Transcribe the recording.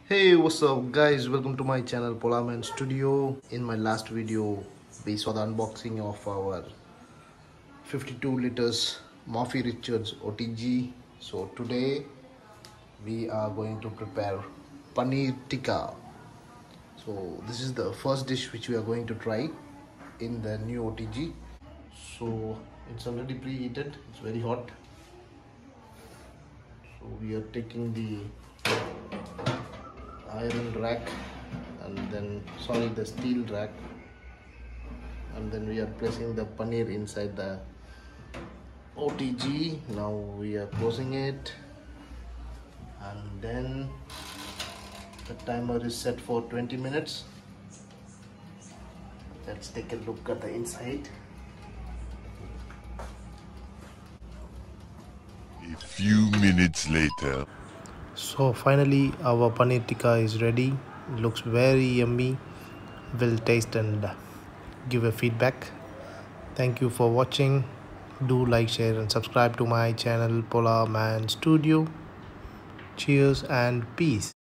Hey, what's up guys, welcome to my channel Polaman Studio. In my last video we saw the unboxing of our 52 liters Murphy Richards OTG. So today we are going to prepare paneer tikka. So this is the first dish which we are going to try in the new OTG. So it's already preheated, it's very hot. So we are taking the iron rack and then the steel rack, and then we are placing the paneer inside the OTG. Now we are closing it, and then the timer is set for 20 minutes. Let's take a look at the inside. A few minutes later. So finally our paneer tikka is ready. It looks very yummy. We'll taste and give a feedback. Thank you for watching. Do like, share and subscribe to my channel Polaman Studio. Cheers and peace.